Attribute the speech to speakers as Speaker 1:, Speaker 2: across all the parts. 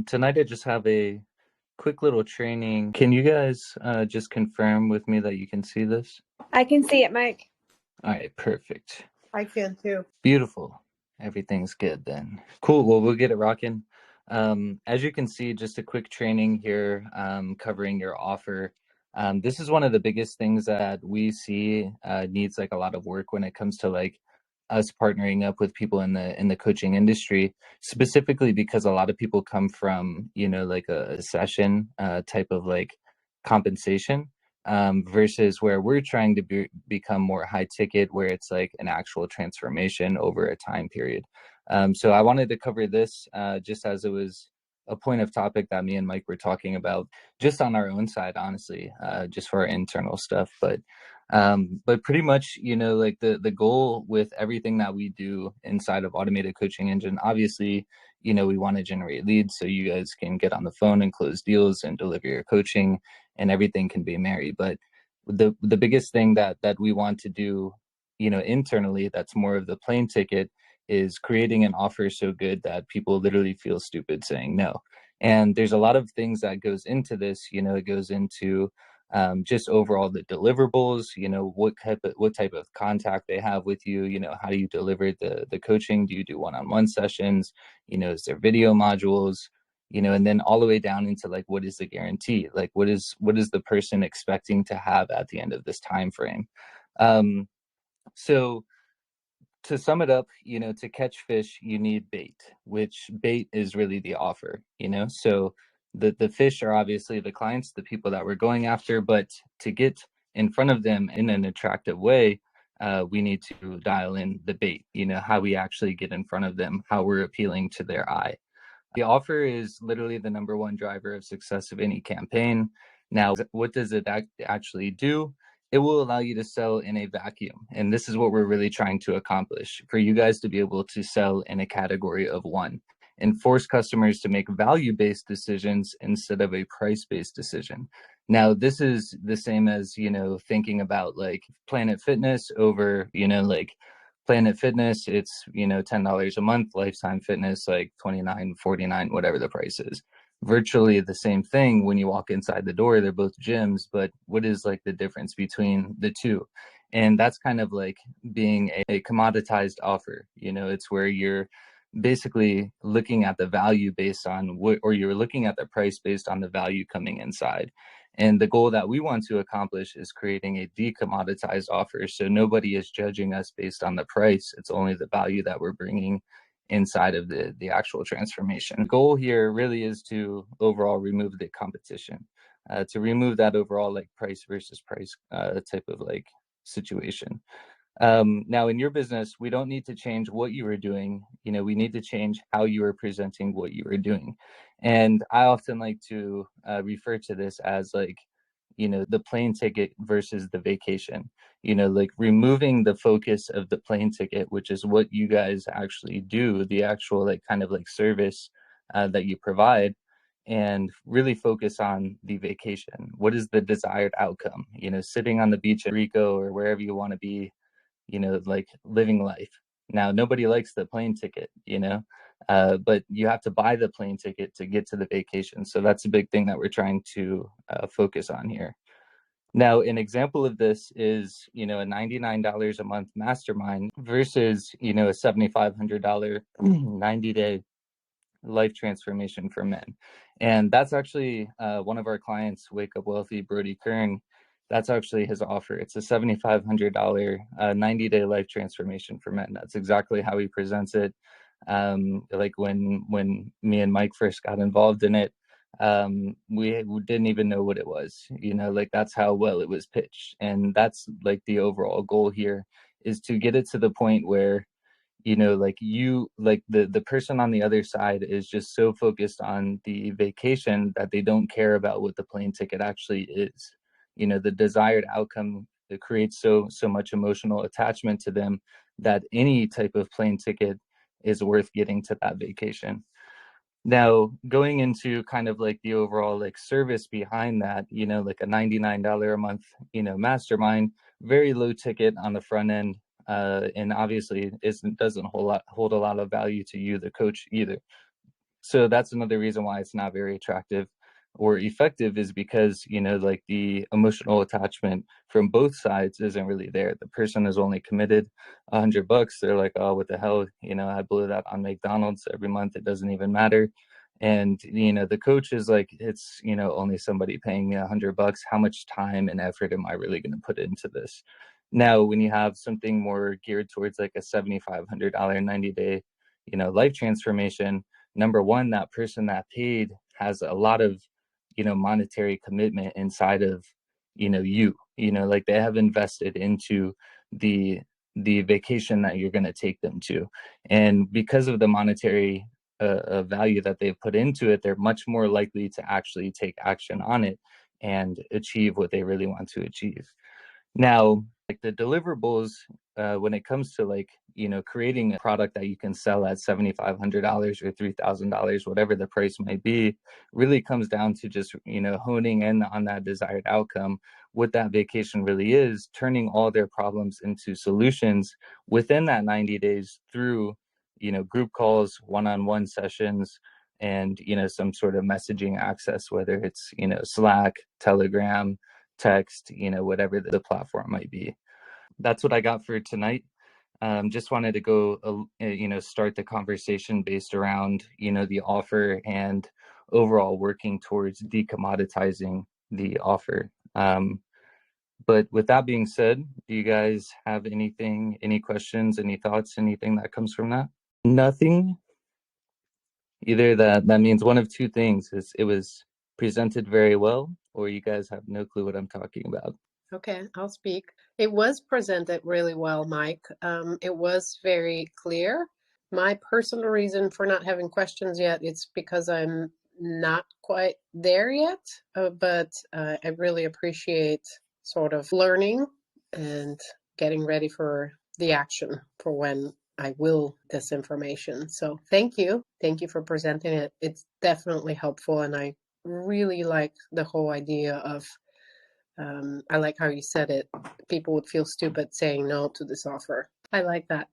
Speaker 1: Tonight I just have a quick little training. Can you guys just confirm with me that you can see this?
Speaker 2: I can see it, Mike.
Speaker 1: All right, perfect.
Speaker 2: I can too.
Speaker 1: Beautiful. Everything's good then. Cool. Well, we'll get it rocking. As you can see, just a quick training here covering your offer. This is one of the biggest things that we see needs like a lot of work when it comes to like us partnering up with people in the coaching industry, specifically because a lot of people come from, like a session type of like compensation versus where we're trying to become more high ticket, where it's like an actual transformation over a time period. So I wanted to cover this just as it was a point of topic that me and Mike were talking about just on our own side, honestly, just for our internal stuff. But pretty much, like the goal with everything that we do inside of Automated Coaching Engine, obviously, we want to generate leads so you guys can get on the phone and close deals and deliver your coaching and everything can be merry. But the biggest thing that we want to do, internally, that's more of the plane ticket, is creating an offer so good that people literally feel stupid saying no. And there's a lot of things that goes into this. It goes into just overall the deliverables, what type of contact they have with you, how do you deliver the coaching? Do you do one-on-one sessions? Is there video modules? And then all the way down into like, what is the guarantee? Like, what is the person expecting to have at the end of this time frame? So to sum it up, to catch fish, you need bait, which bait is really the offer, so the fish are obviously the clients, the people that we're going after, but to get in front of them in an attractive way, we need to dial in the bait, how we actually get in front of them, how we're appealing to their eye. The offer is literally the number one driver of success of any campaign. Now, what does it actually do? It will allow you to sell in a vacuum. And this is what we're really trying to accomplish, for you guys to be able to sell in a category of one and force customers to make value-based decisions instead of a price-based decision. Now, this is the same as, thinking about like Planet Fitness over, like Planet Fitness, it's, $10 a month, Lifetime Fitness, like $29, $49, whatever the price is. Virtually the same thing when you walk inside the door. They're both gyms, but what is like the difference between the two? And that's kind of like being a commoditized offer. It's where you're basically looking at the value based on what, or you're looking at the price based on the value coming inside. And the goal that we want to accomplish is creating a decommoditized offer. So nobody is judging us based on the price. It's only the value that we're bringing inside of the actual transformation. The goal here really is to overall remove the competition, to remove that overall like price versus price type of like situation. Now in your business, we don't need to change what you are doing. We need to change how you are presenting what you are doing. And I often like to refer to this as like, the plane ticket versus the vacation, like removing the focus of the plane ticket, which is what you guys actually do, the actual like kind of like service that you provide, and really focus on the vacation. What is the desired outcome? Sitting on the beach in Rico or wherever you want to be, like living life. Now, nobody likes the plane ticket, but you have to buy the plane ticket to get to the vacation. So that's a big thing that we're trying to focus on here. Now, an example of this is, a $99 a month mastermind versus, a $7,500 90-day life transformation for men. And that's actually one of our clients, Wake Up Wealthy, Brody Kern. That's actually his offer. It's a $7,500 90-day life transformation for men. That's exactly how he presents it. Like when me and Mike first got involved in it, we didn't even know what it was, like that's how well it was pitched. And that's like the overall goal here, is to get it to the point where like the person on the other side is just so focused on the vacation that they don't care about what the plane ticket actually is. The desired outcome, it creates so much emotional attachment to them that any type of plane ticket is worth getting to that vacation. Now, going into kind of like the overall like service behind that, like a $99 a month, mastermind, very low ticket on the front end. And obviously doesn't hold a lot of value to you, the coach, either. So that's another reason why it's not very attractive or effective, is because, like the emotional attachment from both sides isn't really there. The person is only committed $100. They're like, oh, what the hell? I blew that on McDonald's every month. It doesn't even matter. And, the coach is like, it's, only somebody paying me $100. How much time and effort am I really going to put into this? Now, when you have something more geared towards like a $7,500 90-day, life transformation, number one, that person that paid has a lot of, monetary commitment inside of, like they have invested into the vacation that you're going to take them to. And because of the monetary value that they've put into it, they're much more likely to actually take action on it and achieve what they really want to achieve. Now, like the deliverables, when it comes to like, creating a product that you can sell at $7,500 or $3,000, whatever the price might be, really comes down to just, honing in on that desired outcome, what that vacation really is, turning all their problems into solutions within that 90 days through, group calls, one-on-one sessions, and, some sort of messaging access, whether it's, Slack, Telegram, text, whatever the platform might be. That's what I got for tonight. Just wanted to go, start the conversation based around, the offer and overall working towards decommoditizing the offer. But with that being said, do you guys have any questions, any thoughts, anything that comes from that? Nothing. Either that means one of two things: is it was presented very well, or you guys have no clue what I'm talking about.
Speaker 3: Okay, I'll speak. It was presented really well, Mike. It was very clear. My personal reason for not having questions yet, it's because I'm not quite there yet, but I really appreciate sort of learning and getting ready for the action for when I will this information. So thank you. Thank you for presenting it. It's definitely helpful, and I really like the whole idea of I like how you said it. People would feel stupid saying no to this offer. I like that.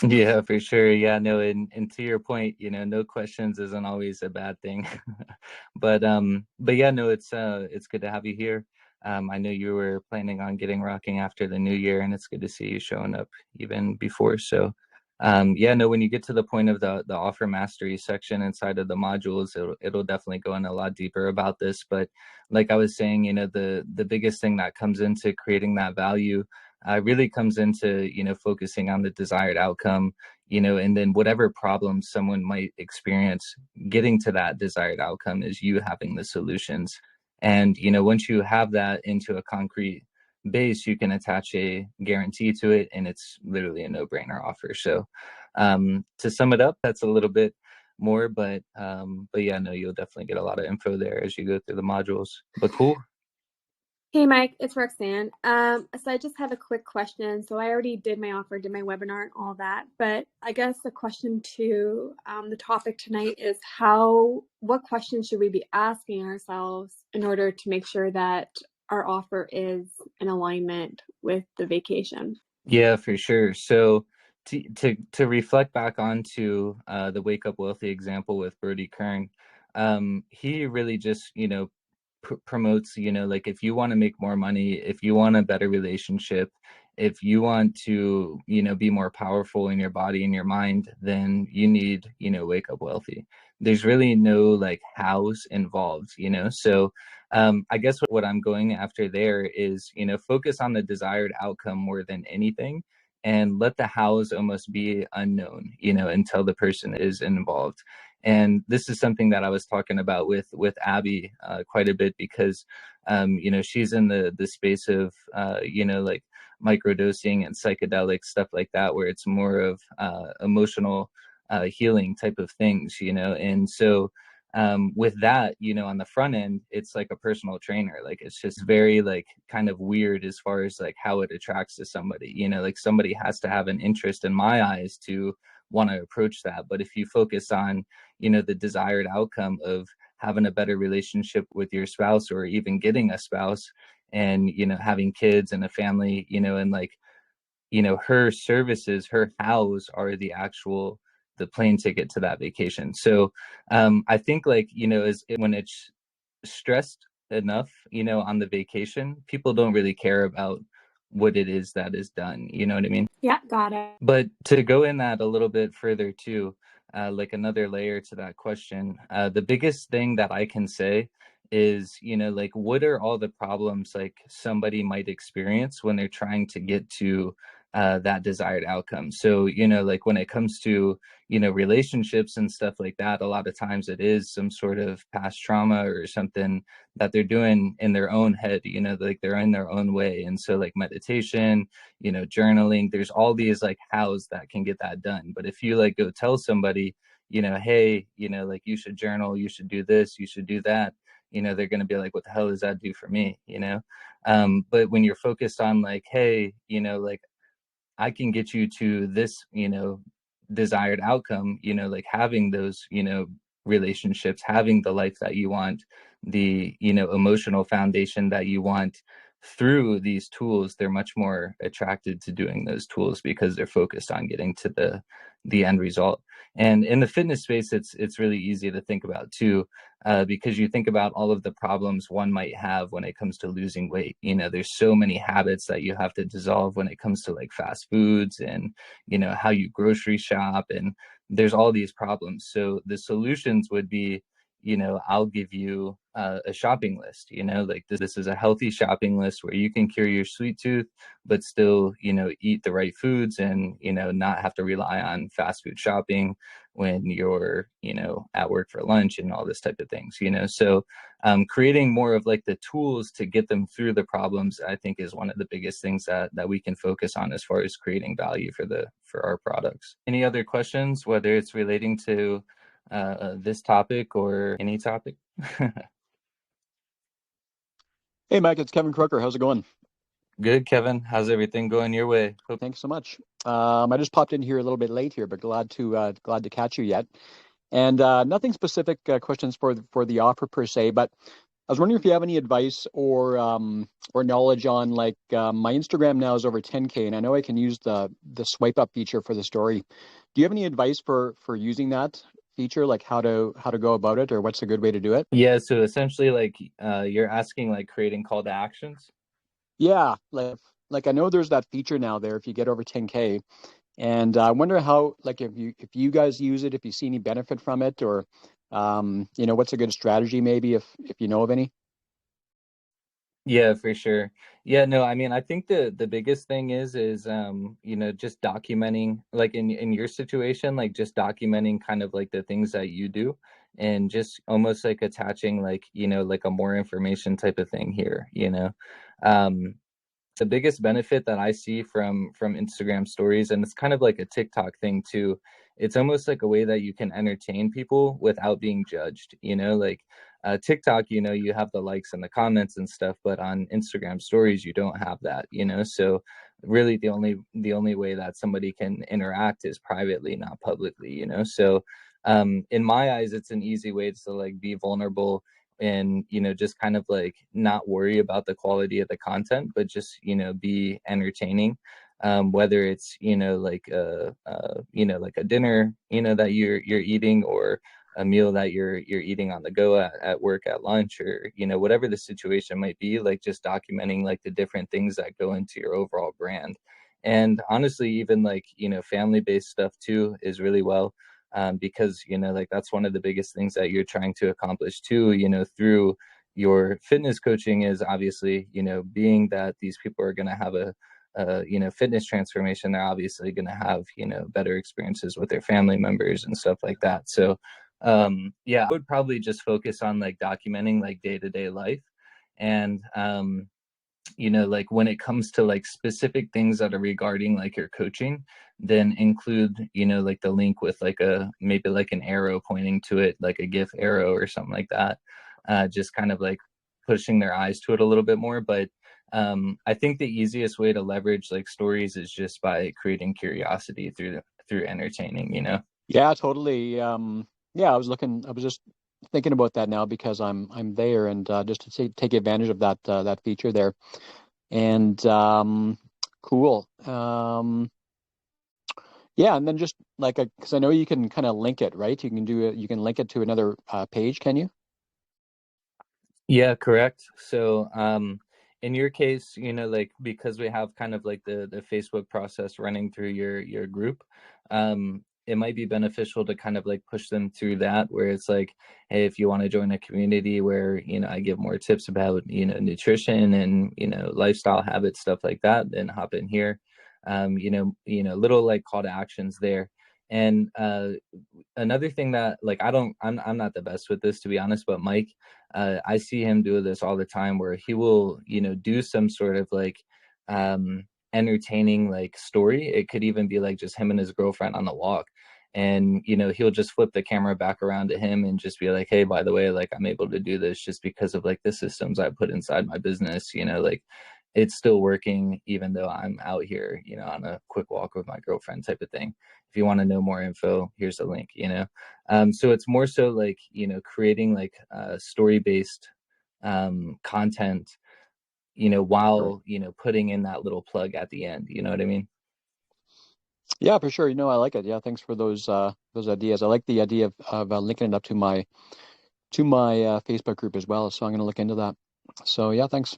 Speaker 1: Yeah, for sure. Yeah, no, and to your point, no questions isn't always a bad thing. But yeah, no, it's good to have you here. I know you were planning on getting rocking after the new year, and it's good to see you showing up even before. So yeah, no, when you get to the point of the offer mastery section inside of the modules, it'll definitely go in a lot deeper about this. But like I was saying, the biggest thing that comes into creating that value really comes into, focusing on the desired outcome, and then whatever problems someone might experience getting to that desired outcome is you having the solutions. And, once you have that into a concrete base, you can attach a guarantee to it, and it's literally a no-brainer offer. So to sum it up, that's a little bit more, but yeah, no, you'll definitely get a lot of info there as you go through the modules. But cool.
Speaker 2: Hey, Mike, it's Roxanne. So I just have a quick question. So I already did my offer, did my webinar and all that, but I guess the question to the topic tonight is what questions should we be asking ourselves in order to make sure that our offer is in alignment with the vacation?
Speaker 1: Yeah, for sure. So to reflect back onto the Wake Up Wealthy example with Brody Kern, he really just, promotes, like if you want to make more money, if you want a better relationship, if you want to, be more powerful in your body and your mind, then you need, Wake Up Wealthy. There's really no like hows involved, so I guess what I'm going after there is, focus on the desired outcome more than anything, and let the hows almost be unknown, until the person is involved. And this is something that I was talking about with Abby quite a bit, because she's in the space of like microdosing and psychedelic stuff like that, where it's more of emotional healing type of things, and so with that, on the front end, it's like a personal trainer. Like it's just very like kind of weird as far as like how it attracts to somebody, like somebody has to have an interest in my eyes to want to approach that. But if you focus on, the desired outcome of having a better relationship with your spouse, or even getting a spouse, and, having kids and a family, and like, her services, her hows are the actual the plane ticket to that vacation. So I think like, when it's stressed enough, on the vacation, people don't really care about what it is that is done. You know what I mean?
Speaker 2: Yeah, got it.
Speaker 1: But to go in that a little bit further too, like another layer to that question, the biggest thing that I can say is, like what are all the problems like somebody might experience when they're trying to get to that desired outcome. So, like when it comes to, relationships and stuff like that, a lot of times it is some sort of past trauma or something that they're doing in their own head, like they're in their own way. And so like meditation, journaling, there's all these like hows that can get that done. But if you like go tell somebody, hey, like you should journal, you should do this, you should do that, they're going to be like, what the hell does that do for me? But when you're focused on like, hey, like I can get you to this, desired outcome, like having those, relationships, having the life that you want, the, emotional foundation that you want through these tools, they're much more attracted to doing those tools because they're focused on getting to the end result. And in the fitness space, it's really easy to think about too, because you think about all of the problems one might have when it comes to losing weight. There's so many habits that you have to dissolve when it comes to like fast foods and, how you grocery shop, and there's all these problems. So the solutions would be, I'll give you a shopping list, like this is a healthy shopping list where you can cure your sweet tooth, but still, eat the right foods and, not have to rely on fast food shopping when you're, at work for lunch and all this type of things, So creating more of like the tools to get them through the problems, I think is one of the biggest things that we can focus on as far as creating value for our products. Any other questions, whether it's relating to this topic or any topic?
Speaker 4: Hey, Mike, it's Kevin Croker. How's it going?
Speaker 1: Good, Kevin. How's everything going your way?
Speaker 4: Thanks so much. I just popped in here a little bit late here, but glad to catch you yet. And nothing specific questions for the offer per se, but I was wondering if you have any advice or knowledge on like my Instagram now is over 10K, and I know I can use the swipe up feature for the story. Do you have any advice for using that feature, like how to go about it, or what's a good way to do it?
Speaker 1: Yeah, so essentially like you're asking like creating call to actions.
Speaker 4: Yeah, like I know there's that feature now there if you get over 10K. And I wonder how, like, if you guys use it, if you see any benefit from it, or what's a good strategy maybe if you know of any.
Speaker 1: Yeah, for sure. Yeah, no, I mean, I think the biggest thing is just documenting, like in your situation, like just documenting kind of like the things that you do, and just almost like attaching like, like a more information type of thing here, Um the biggest benefit that I see from Instagram stories, and it's kind of like a TikTok thing too. It's almost like a way that you can entertain people without being judged. Like TikTok, you have the likes and the comments and stuff, but on Instagram stories, you don't have that. So really, the only way that somebody can interact is privately, not publicly. So in my eyes, it's an easy way to like be vulnerable and just kind of like not worry about the quality of the content, but just be entertaining, whether it's like like a dinner that you're eating, or a meal that you're eating on the go at work, at lunch, or whatever the situation might be, like just documenting like the different things that go into your overall brand. And honestly, even like family based stuff too is really well, because like that's one of the biggest things that you're trying to accomplish too, through your fitness coaching, is obviously being that these people are going to have a fitness transformation, they're obviously going to have better experiences with their family members and stuff like that. So yeah, I would probably just focus on like documenting like day-to-day life, and like when it comes to like specific things that are regarding like your coaching, then include like the link with like a maybe like an arrow pointing to it, like a GIF arrow or something like that, just kind of like pushing their eyes to it a little bit more. But I think the easiest way to leverage like stories is just by creating curiosity through entertaining.
Speaker 4: Yeah, totally. Yeah, I was just thinking about that now because I'm there, and just to take advantage of that feature there. And cool. Yeah, and then just like because I know you can kind of link it, right? You can do it. You can link it to another page, can you?
Speaker 1: Yeah, correct. So, in your case, like because we have kind of like the Facebook process running through your group, it might be beneficial to kind of like push them through that, where it's like, hey, if you want to join a community where, I give more tips about, nutrition and, lifestyle habits, stuff like that, then hop in here. Little like call to actions there. And another thing that like I'm not the best with this, to be honest, but Mike, I see him do this all the time where he will, do some sort of like entertaining like story. It could even be like just him and his girlfriend on the walk. And, he'll just flip the camera back around to him and just be like, hey, by the way, like I'm able to do this just because of like the systems I put inside my business, like it's still working even though I'm out here, on a quick walk with my girlfriend type of thing. If you want to know more info, here's a link, so it's more so like, creating like story-based content,
Speaker 4: Sure.
Speaker 1: while, putting in that little plug at the end. You know what I mean?
Speaker 4: Yeah, for sure. I like it. Yeah, thanks for those ideas. I like the idea of linking it up to my Facebook group as well. So I'm going to look into that. So yeah, thanks.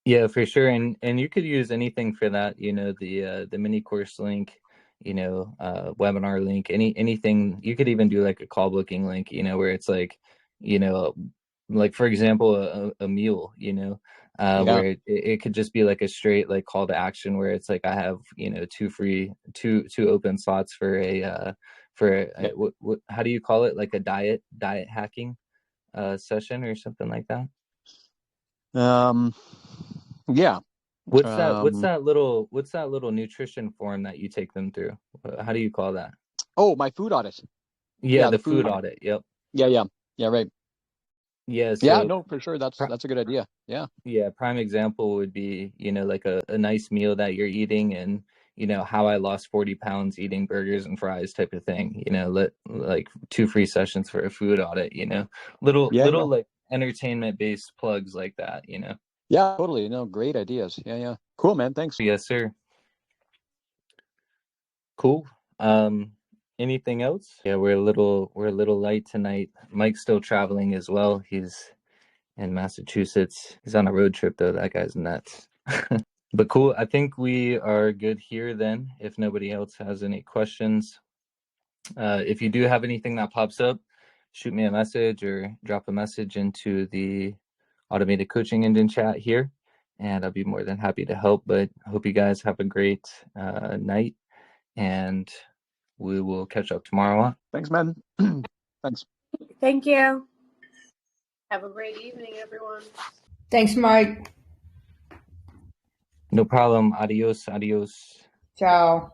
Speaker 1: Yeah, for sure. And you could use anything for that, the mini course link, webinar link, anything. You could even do like a call booking link, where it's you know, like for example, a meal,
Speaker 4: Yeah,
Speaker 1: where it could just be like a straight like call to action where it's like I have, two open slots for what how do you call it? Like a diet hacking session or something like that.
Speaker 4: yeah. Yeah.
Speaker 1: What's
Speaker 4: Um,
Speaker 1: that little nutrition form that you take them through? How do you call that?
Speaker 4: oh, my food audit.
Speaker 1: Yeah,
Speaker 4: Yeah, the
Speaker 1: the food
Speaker 4: food.
Speaker 1: audit. Yep.
Speaker 4: Yeah, yeah, yeah. Right.
Speaker 1: Yeah,
Speaker 4: Yeah,
Speaker 1: so
Speaker 4: no, for sure. That's a good idea. Yeah.
Speaker 1: yeah, prime example would be, like a nice meal that you're eating and, how I lost 40 pounds eating burgers and fries type of thing, like 2 free sessions for a food audit, little
Speaker 4: Yeah, yeah.
Speaker 1: little like entertainment based plugs like that,
Speaker 4: Yeah, totally. No, great ideas. Yeah, yeah. Cool, man. Thanks.
Speaker 1: Yes, sir. Cool. Anything else? Yeah, we're a little light tonight. Mike's still traveling as well. He's in Massachusetts. He's on a road trip though. That guy's nuts. But cool. I think we are good here then. If nobody else has any questions, if you do have anything that pops up, shoot me a message or drop a message into the automated coaching engine chat here, and I'll be more than happy to help. But hope you guys have a great night, and we will catch up tomorrow.
Speaker 4: Thanks, man. Thanks.
Speaker 2: Thank you.
Speaker 3: Have a great evening, everyone.
Speaker 5: Thanks, Mike.
Speaker 1: No problem. Adios. Adios.
Speaker 5: Ciao.